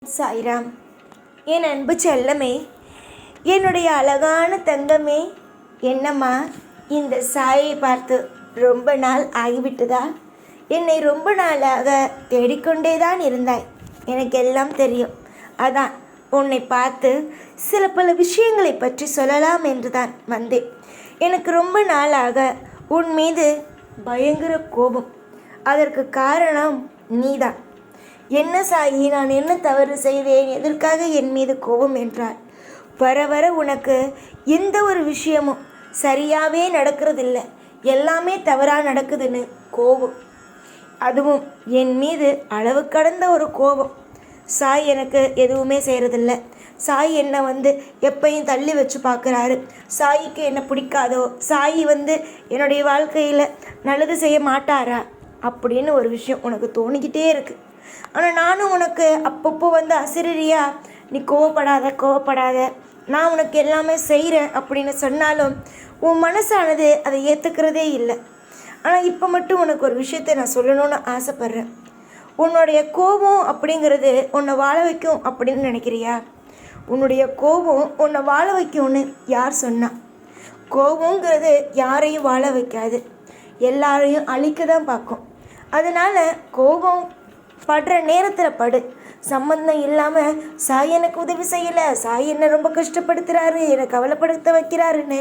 சாய்ராம். என் அன்பு செல்லமே, என்னுடைய அழகான தங்கமே, என்னம்மா இந்த சாயை பார்த்து ரொம்ப நாள் ஆகிவிட்டதா? என்னை ரொம்ப நாளாக தேடிக்கொண்டே தான் இருந்தாய், எனக்கு எல்லாம் தெரியும். அதான் உன்னை பார்த்து சில பல விஷயங்களை பற்றி சொல்லலாம் என்று தான் வந்தேன். எனக்கு ரொம்ப நாளாக உன் மீது பயங்கர கோபம். அதற்கு காரணம் நீதான். என்ன சாயி, நான் என்ன தவறு செய்தேன், எதற்காக என் மீது கோபம் என்றார். வர வர உனக்கு எந்த ஒரு விஷயமும் சரியாகவே நடக்கிறதில்ல, எல்லாமே தவறாக நடக்குதுன்னு கோபம். அதுவும் என் மீது அளவு கடந்த ஒரு கோபம். சாய் எனக்கு எதுவுமே செய்கிறதில்ல. சாய் என்னை எப்பையும் தள்ளி வச்சு பார்க்குறாரு. சாய்க்கு என்ன பிடிக்காதோ, சாய் என்னுடைய வாழ்க்கையில் நல்லது செய்ய மாட்டாரா அப்படின்னு ஒரு விஷயம் உனக்கு தோணிக்கிட்டே இருக்குது. ஆனால் நானும் உனக்கு அப்பப்போ அசிரியா நீ கோவப்படாத, நான் உனக்கு எல்லாமே செய்கிறேன் அப்படின்னு சொன்னாலும் உன் மனசானது அதை ஏற்றுக்கிறதே இல்லை. ஆனால் இப்போ மட்டும் உனக்கு ஒரு விஷயத்தை நான் சொல்லணும்னு ஆசைப்பட்றேன். உன்னுடைய கோபம் அப்படிங்கிறது உன்னை வாழ வைக்கும் அப்படின்னு நினைக்கிறியா? உன்னுடைய கோபம் உன்னை வாழ வைக்கும்னு யார் சொன்னா? கோபங்கிறது யாரையும் வாழ வைக்காது, எல்லாரையும் அழிக்க தான் பார்க்கும். அதனால் கோபம் படுற நேரத்தில் படு. சம்மந்தம் இல்லாமல் சாய் எனக்கு உதவி செய்யலை, சாய் என்னை ரொம்ப கஷ்டப்படுத்துகிறாரு, என்னை கவலைப்படுத்த வைக்கிறாருன்னு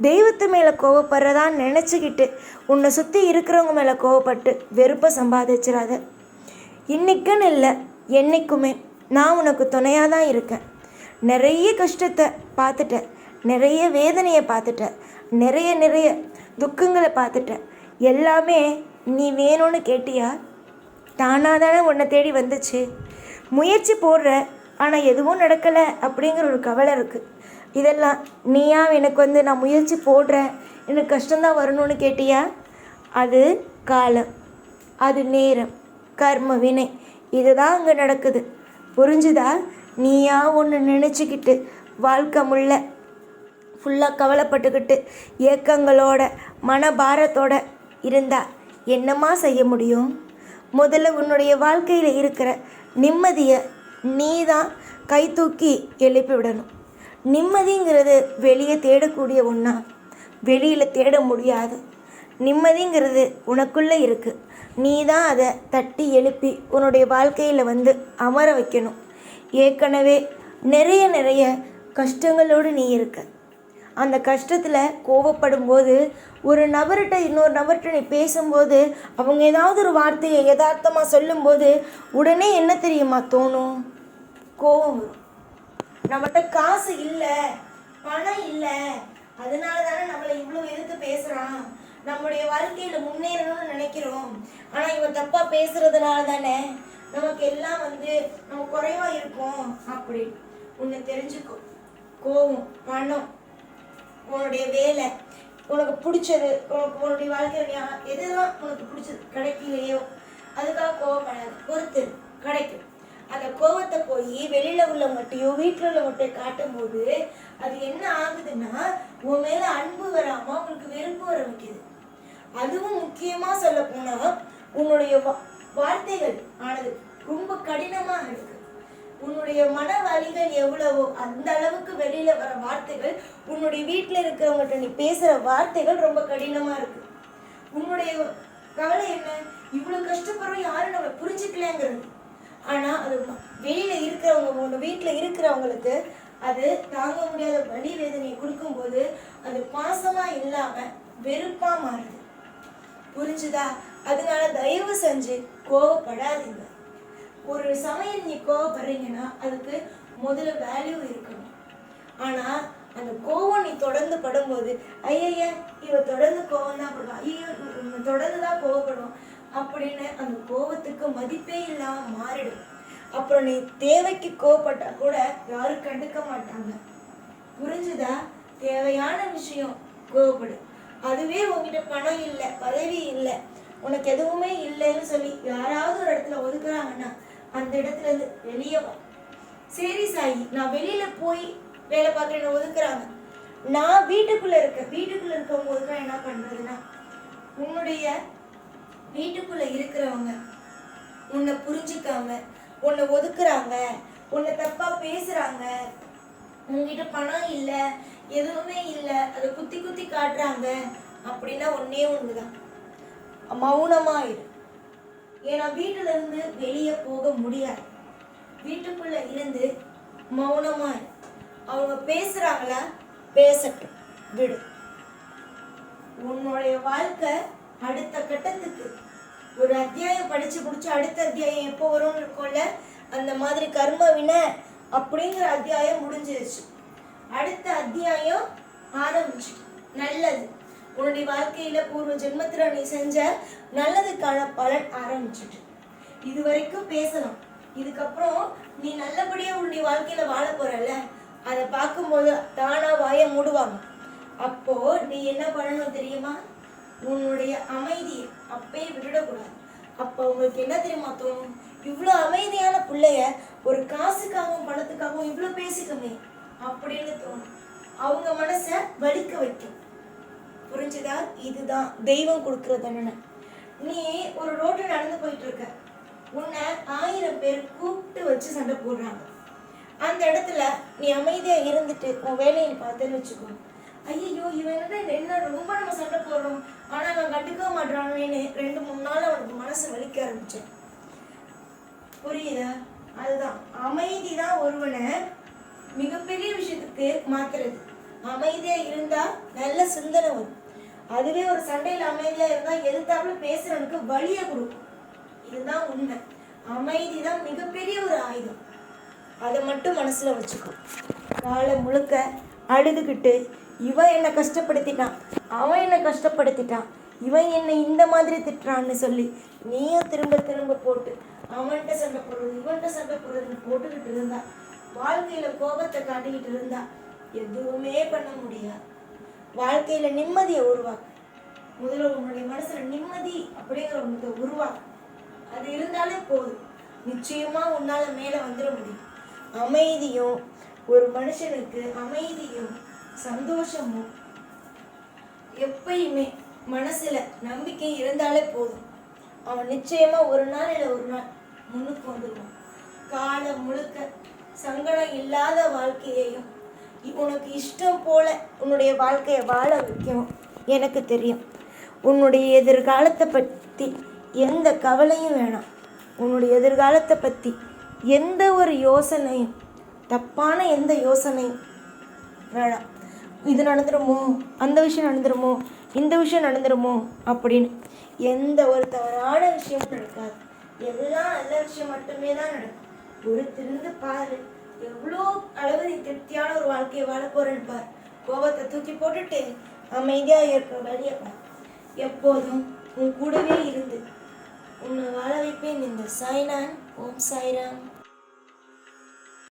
தெய்வத்து மேலே கோவப்படுறதான்னு நினச்சிக்கிட்டு உன்னை சுற்றி இருக்கிறவங்க மேலே கோவப்பட்டு வெறுப்பை சம்பாதிச்சிடாத. இன்றைக்குன்னு இல்லை, என்றைக்குமே நான் உனக்கு துணையாக தான் இருக்கேன். நிறைய கஷ்டத்தை பார்த்துட்டேன், நிறைய வேதனையை பார்த்துட்டேன், நிறைய துக்கங்களை பார்த்துட்டேன். எல்லாமே நீ வேணும்னு கேட்டியா? தானாக தானே உன்னை தேடி வந்துச்சு. முயற்சி போடுற, ஆனால் எதுவும் நடக்கலை அப்படிங்கிற ஒரு கவலை இருக்குது. இதெல்லாம் நீயா எனக்கு நான் முயற்சி போடுறேன், எனக்கு கஷ்டம்தான் வரணும்னு கேட்டியா? அது காலம், அது நேரம், கர்ம வினை, இதுதான் அங்கே நடக்குது. புரிஞ்சுதா? நீயா ஒன்று நினச்சிக்கிட்டு வாழ்க்கை முள்ள ஃபுல்லாக கவலைப்பட்டுக்கிட்டு ஏக்கங்களோட மனபாரத்தோட இருந்தா என்னம்மா செய்ய முடியும்? முதல்ல உன்னுடைய வாழ்க்கையில் இருக்கிற நிம்மதியை நீ தான் கை தூக்கி எழுப்பி விடணும். நிம்மதிங்கிறது வெளியே தேடக்கூடிய ஒன்றா? வெளியில் தேட முடியாது. நிம்மதிங்கிறது உனக்குள்ளே இருக்குது. நீ தான் அதை தட்டி எழுப்பி உன்னுடைய வாழ்க்கையில் அமர வைக்கணும். ஏற்கனவே நிறைய கஷ்டங்களோடு நீ இருக்க. அந்த கஷ்டத்தில் கோபப்படும் போது ஒரு நபர்கிட்ட இன்னொரு நபர்கிட்ட நீ பேசும்போது அவங்க ஏதாவது ஒரு வார்த்தையை யதார்த்தமாக சொல்லும்போது உடனே என்ன தெரியுமா தோணும்? கோபம் வரும். நம்மகிட்ட காசு இல்லை, பணம் இல்லை, அதனால தானே நம்மளை இவ்வளோ எதிர்த்து பேசுகிறான், நம்முடைய வாழ்க்கையில் முன்னேறணும்னு நினைக்கிறோம், ஆனால் இவன் தப்பாக பேசுகிறதுனால தானே நமக்கு எல்லாம் நம்ம குறைவாக இருக்கும் அப்படி. உன்னை தெரிஞ்சுக்கோ. கோபம், பணம், உன்னுடைய வேலை, உனக்கு பிடிச்சது, உன்னுடைய வாழ்க்கையில் எதுதான் உனக்கு பிடிச்சது கிடைக்கலையோ அதுக்காக கோவப்படாது. பொறுத்து கிடைக்கும். அந்த கோவத்தை போய் வெளியில் உள்ளவங்ககிட்டையோ வீட்டில் உள்ளவங்ககிட்ட காட்டும்போது அது என்ன ஆகுதுன்னா உன் மேலே அன்பு வராமல் உங்களுக்கு வெறுப்பு வர வைக்குது. அதுவும் முக்கியமாக சொல்ல போனால் உன்னுடைய வார்த்தைகள் ஆனது ரொம்ப கடினமாக இருக்கு. உன்னுடைய மன வலிகள் எவ்வளவோ அந்த அளவுக்கு வெளியில் வர வார்த்தைகள், உன்னுடைய வீட்டில் இருக்கிறவங்ககிட்ட நீ பேசுகிற வார்த்தைகள் ரொம்ப கடினமாக இருக்குது. உன்னுடைய கவலை என்ன? இவ்வளோ கஷ்டப்படுறோம், யாரும் நம்ம புரிஞ்சுக்கலங்கிறது. ஆனால் அது வெளியில் இருக்கிறவங்க, உங்கள் வீட்டில் இருக்கிறவங்களுக்கு அது தாங்க முடியாத வலி வேதனையை கொடுக்கும்போது அது பாசமாக இல்லாமல் வெறுப்பாக மாறுது. புரிஞ்சுதா? அதனால தயவு செஞ்சு கோவப்படாதீங்க. ஒரு சமயம் நீ கோவப்படுறீங்கன்னா அதுக்கு முதல்ல வேல்யூ இருக்கணும். ஆனால் அந்த கோவம் நீ தொடர்ந்து படும்போது ஐயா இவ தொடர்ந்து கோவம் தான் படுவான், ஐயோ தொடர்ந்து தான் கோவப்படும் அப்படின்னு அந்த கோவத்துக்கு மதிப்பே இல்லாமல் மாறிடும். அப்புறம் நீ தேவைக்கு கோவப்பட்டா கூட யாரும் கண்டுக்க மாட்டாங்க. புரிஞ்சுதா? தேவையான விஷயம் கோவப்படு. அதுவே உங்ககிட்ட பணம் இல்லை, பதவி இல்லை, உனக்கு எதுவுமே இல்லைன்னு சொல்லி யாராவது ஒரு இடத்துல ஒதுக்குறாங்கன்னா அந்த இடத்துல இருந்து வெளியே வா. சரி சாயி, நான் வெளியில போய் வேலை பார்க்குறேன்னு ஒதுக்குறாங்க, நான் வீட்டுக்குள்ள இருக்கவங்க ஒதுக்குறேன். என்ன பண்றதுன்னா உன்னுடைய வீட்டுக்குள்ள இருக்கிறவங்க உன்னை புரிஞ்சுக்காம உன்னை ஒதுக்குறாங்க, உன்னை தப்பாக பேசுகிறாங்க, உங்ககிட்ட பணம் இல்லை, எதுவுமே இல்லை, அதை குத்தி குத்தி காட்டுறாங்க அப்படின்னா ஒன்றே ஒன்று தான், மௌனமாயிரு. ஏன்னா வீட்டிலேருந்து வெளியே போக முடியாது. வீட்டுக்குள்ளே இருந்து மௌனமாயிரு. அவங்க பேசுகிறாங்களா, பேசட்டும், விடு. உன்னுடைய வாழ்க்கை அடுத்த கட்டத்துக்கு ஒரு அத்தியாயம் படித்து முடிச்சு அடுத்த அத்தியாயம் எப்போ வரும்னு இருக்கும்ல, அந்த மாதிரி கர்ம வினை அப்படிங்கிற அத்தியாயம் முடிஞ்சிருச்சு. அடுத்த அத்தியாயம் ஆரம்பிச்சு. நல்லது, உன்னுடைய வாழ்க்கையில் பூர்வ ஜென்மத்தில் நீ செஞ்ச நல்லதுக்கான பலன் ஆரம்பிச்சுட்டு. இது வரைக்கும் பேசலாம். இதுக்கப்புறம் நீ நல்லபடியாக உன்னுடைய வாழ்க்கையில் வாழ போறல, அதை பார்க்கும்போது தானாக வாயை மூடுவாங்க. அப்போ நீ என்ன பண்ணணும் தெரியுமா? உன்னுடைய அமைதியை அப்பயே விட்டுடக்கூடாது. அப்போ உங்களுக்கு என்ன தெரியுமா தோணும்? இவ்வளோ அமைதியான பிள்ளைய ஒரு காசுக்காகவும் பணத்துக்காகவும் இவ்வளோ பேசிக்கமே அப்படின்னு தோணும். அவங்க மனசை வலிக்க வைக்கும். புரிஞ்சுதா? இதுதான் தெய்வம் கொடுக்குற தண்டனை. நீ ஒரு ரோட்டில் நடந்து போயிட்டு இருக்க, உன்னை 1000 பேர் கூப்பிட்டு வச்சு சண்டை போடுறாங்க. அந்த இடத்துல நீ அமைதியாக இருந்துட்டு உன் வேலையை பார்த்தேன்னு வச்சுக்கோ. ஐயோ, இவன் என்ன ரொம்ப நம்ம சண்டை போடுறோம், ஆனால் அவன் கண்டுக்க மாட்டானேன்னு 2-3 நாள் அவனுக்கு மனசு வலிக்க ஆரம்பிச்சேன். புரியுதா? அதுதான் அமைதி தான் ஒருவனை மிகப்பெரிய விஷயத்துக்கு மாத்துறது. அமைதியா இருந்தா நல்ல சிந்தனை வரும். அதுவே ஒரு சண்டையில் அமைதியா இருந்தா எதிர்த்தாப்புல பேசுறவனுக்கு வழியை கொடுக்கும். இதுதான் உண்மை. அமைதி தான் மிகப்பெரிய ஒரு ஆயுதம். அதை மட்டும் மனசுல வச்சுக்கோ. காலம் முழுக்க அழுதுகிட்டு இவன் என்னை கஷ்டப்படுத்திட்டான், அவன் என்னை கஷ்டப்படுத்திட்டான், இவன் என்னை இந்த மாதிரி திட்டுறான்னு சொல்லி நீயும் திரும்ப திரும்ப போட்டு அவன்கிட்ட சண்டை போடுறது இவன்கிட்ட சண்டை போடுறதுன்னு போட்டுக்கிட்டு இருந்தா, வாழ்க்கையில கோபத்தை காட்டிக்கிட்டு இருந்தா எதுவுமே பண்ண முடியாது. வாழ்க்கையில நிம்மதியை உருவாக்கு. முதல்ல உன்னுடைய மனசுல நிம்மதி அப்படிங்கிற ஒன்றத்தை உருவாக்கு. அது இருந்தாலே போதும், நிச்சயமா உன்னால மேல வந்துட முடியும். அமைதியும் ஒரு மனுஷனுக்கு அமைதியும் சந்தோஷமும் எப்பயுமே மனசுல நம்பிக்கை இருந்தாலே போதும். அவன் நிச்சயமா ஒரு நாள் இல்லை ஒரு நாள் முன்னுக்கு வந்துடுவான். காலம் முழுக்க சங்கடம் இல்லாத வாழ்க்கையையும் உனக்கு இஷ்டம் போல உன்னுடைய வாழ்க்கையை வாழ வைக்கும். எனக்கு தெரியும். உன்னுடைய எதிர்காலத்தை பற்றி எந்த கவலையும் வேணாம். உன்னுடைய எதிர்காலத்தை பற்றி எந்த ஒரு யோசனையும், தப்பான எந்த யோசனையும் வேணாம். இது நடந்துடுமோ, அந்த விஷயம் நடந்துடுமோ, இந்த விஷயம் நடந்துடுமோ அப்படின்னு எந்த ஒரு தவறான விஷயமும் நடக்காது. எல்லாம் நல்ல விஷயம் மட்டுமே தான் நடக்கும். ஒரு திருந்து பாரு, எவ்வளோ அளவு நீ திருப்தியான ஒரு வாழ்க்கையை வாழ போறேன்னு பார். கோபத்தை தூக்கி போட்டுட்டு அமைதியாக இருக்கிற வழியை பார். எப்போதும் உன் கூடவே இருந்து உன்னை வாழ வைப்பேன். இந்த சாய்நான். ஓம் சாய்ராம்.